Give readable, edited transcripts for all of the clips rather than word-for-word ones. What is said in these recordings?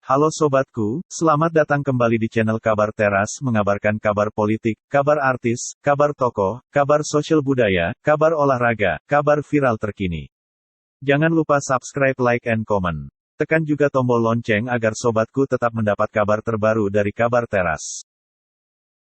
Halo sobatku, selamat datang kembali di channel Kabar Teras mengabarkan kabar politik, kabar artis, kabar tokoh, kabar sosial budaya, kabar olahraga, kabar viral terkini. Jangan lupa subscribe, like, and comment. Tekan juga tombol lonceng agar sobatku tetap mendapat kabar terbaru dari Kabar Teras.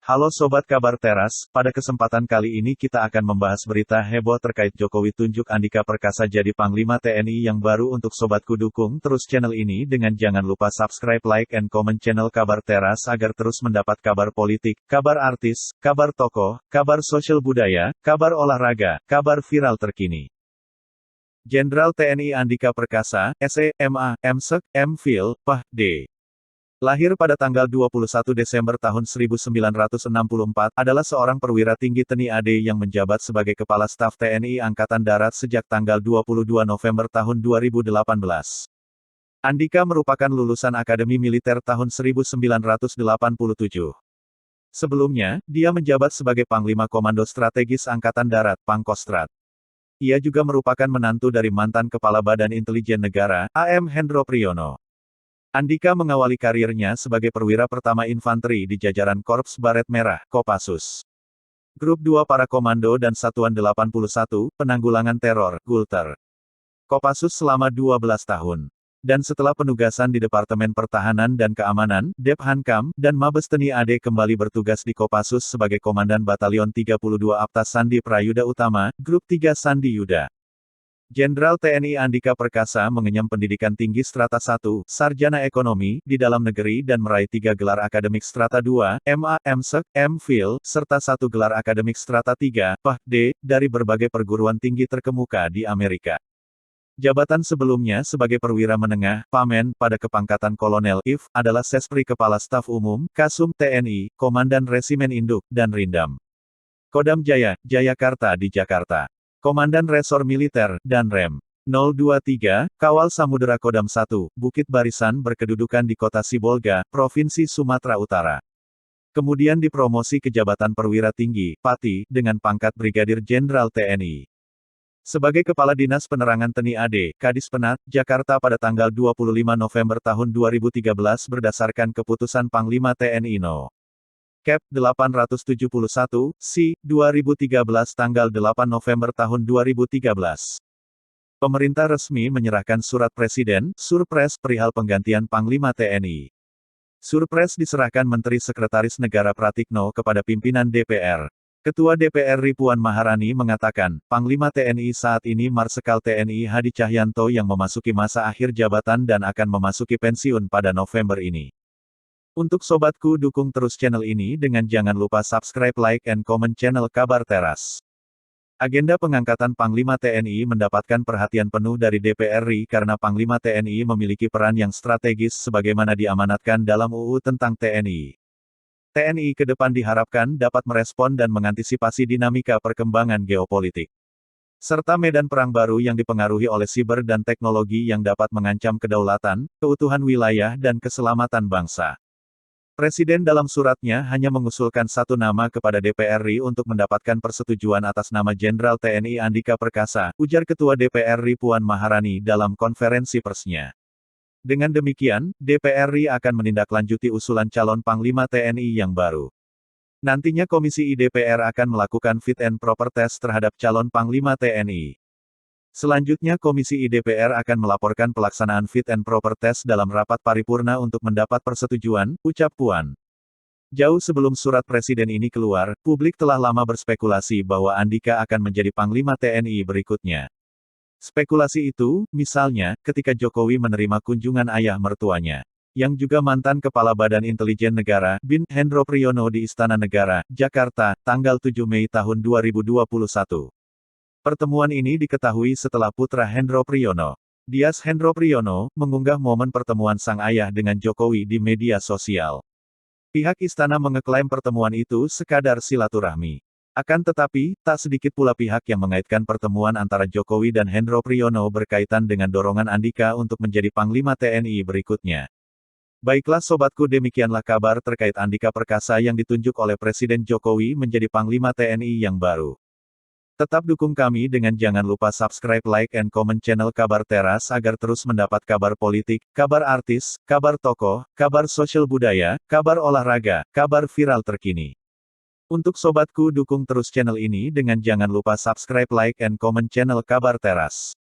Halo Sobat Kabar Teras, pada kesempatan kali ini kita akan membahas berita heboh terkait Jokowi tunjuk Andika Perkasa jadi Panglima TNI yang baru. Untuk sobatku, dukung terus channel ini dengan jangan lupa subscribe, like, and comment channel Kabar Teras agar terus mendapat kabar politik, kabar artis, kabar tokoh, kabar sosial budaya, kabar olahraga, kabar viral terkini. Jenderal TNI Andika Perkasa, SE, MA, MSek, MPhil, Ph.D. Lahir pada tanggal 21 Desember tahun 1964, adalah seorang perwira tinggi TNI AD yang menjabat sebagai Kepala Staf TNI Angkatan Darat sejak tanggal 22 November tahun 2018. Andika merupakan lulusan Akademi Militer tahun 1987. Sebelumnya, dia menjabat sebagai Panglima Komando Strategis Angkatan Darat, Pangkostrat. Ia juga merupakan menantu dari mantan Kepala Badan Intelijen Negara, AM Hendro Priyono. Andika mengawali karirnya sebagai perwira pertama infanteri di jajaran Korps Baret Merah, Kopassus. Grup 2 Para Komando dan Satuan 81, Penanggulangan Teror, Gulter. Kopassus selama 12 tahun. Dan setelah penugasan di Departemen Pertahanan dan Keamanan, Dep-Hankam, dan Mabes TNI AD kembali bertugas di Kopassus sebagai Komandan Batalion 32 Aptas Sandi Prayuda Utama, Grup 3 Sandi Yuda. Jenderal TNI Andika Perkasa mengenyam pendidikan tinggi strata 1, sarjana ekonomi, di dalam negeri dan meraih 3 gelar akademik strata 2, MA, MSek, MPhil, serta 1 gelar akademik strata 3, Ph.D., dari berbagai perguruan tinggi terkemuka di Amerika. Jabatan sebelumnya sebagai perwira menengah, Pamen, pada kepangkatan Kolonel IV, adalah Sespri Kepala Staf Umum, Kasum, TNI, Komandan Resimen Induk, dan Rindam. Kodam Jaya, Jayakarta di Jakarta. Komandan Resor Militer, dan Rem. 023, Kawal Samudera Kodam 1, Bukit Barisan berkedudukan di Kota Sibolga, Provinsi Sumatera Utara. Kemudian dipromosi ke jabatan perwira tinggi, Pati, dengan pangkat Brigadir Jenderal TNI. Sebagai Kepala Dinas Penerangan TNI AD, Kadis Penat, Jakarta pada tanggal 25 November tahun 2013 berdasarkan keputusan Panglima TNI No. Cap. 871, Si. 2013 tanggal 8 November tahun 2013. Pemerintah resmi menyerahkan surat Presiden, Surpres perihal penggantian Panglima TNI. Surpres diserahkan Menteri Sekretaris Negara Pratikno kepada pimpinan DPR. Ketua DPR Puan Maharani mengatakan, Panglima TNI saat ini Marsikal TNI Hadi Cahyanto yang memasuki masa akhir jabatan dan akan memasuki pensiun pada November ini. Untuk sobatku, dukung terus channel ini dengan jangan lupa subscribe, like, and comment channel Kabar Teras. Agenda pengangkatan Panglima TNI mendapatkan perhatian penuh dari DPR RI karena Panglima TNI memiliki peran yang strategis sebagaimana diamanatkan dalam UU tentang TNI. TNI ke depan diharapkan dapat merespon dan mengantisipasi dinamika perkembangan geopolitik, serta medan perang baru yang dipengaruhi oleh siber dan teknologi yang dapat mengancam kedaulatan, keutuhan wilayah dan keselamatan bangsa. Presiden dalam suratnya hanya mengusulkan satu nama kepada DPR RI untuk mendapatkan persetujuan atas nama Jenderal TNI Andika Perkasa, ujar Ketua DPR RI Puan Maharani dalam konferensi persnya. Dengan demikian, DPR RI akan menindaklanjuti usulan calon Panglima TNI yang baru. Nantinya Komisi I DPR akan melakukan fit and proper test terhadap calon Panglima TNI. Selanjutnya Komisi I DPR akan melaporkan pelaksanaan fit and proper test dalam rapat paripurna untuk mendapat persetujuan, ucap Puan. Jauh sebelum surat Presiden ini keluar, publik telah lama berspekulasi bahwa Andika akan menjadi Panglima TNI berikutnya. Spekulasi itu, misalnya, ketika Jokowi menerima kunjungan ayah mertuanya, yang juga mantan Kepala Badan Intelijen Negara, BIN, Hendro Priyono di Istana Negara, Jakarta, tanggal 7 Mei tahun 2021. Pertemuan ini diketahui setelah putra Hendro Priyono, Dias Hendro Priyono, mengunggah momen pertemuan sang ayah dengan Jokowi di media sosial. Pihak istana mengeklaim pertemuan itu sekadar silaturahmi. Akan tetapi, tak sedikit pula pihak yang mengaitkan pertemuan antara Jokowi dan Hendro Priyono berkaitan dengan dorongan Andika untuk menjadi Panglima TNI berikutnya. Baiklah sobatku, demikianlah kabar terkait Andika Perkasa yang ditunjuk oleh Presiden Jokowi menjadi Panglima TNI yang baru. Tetap dukung kami dengan jangan lupa subscribe, like, and comment channel Kabar Teras agar terus mendapat kabar politik, kabar artis, kabar tokoh, kabar sosial budaya, kabar olahraga, kabar viral terkini. Untuk sobatku, dukung terus channel ini dengan jangan lupa subscribe, like, and comment channel Kabar Teras.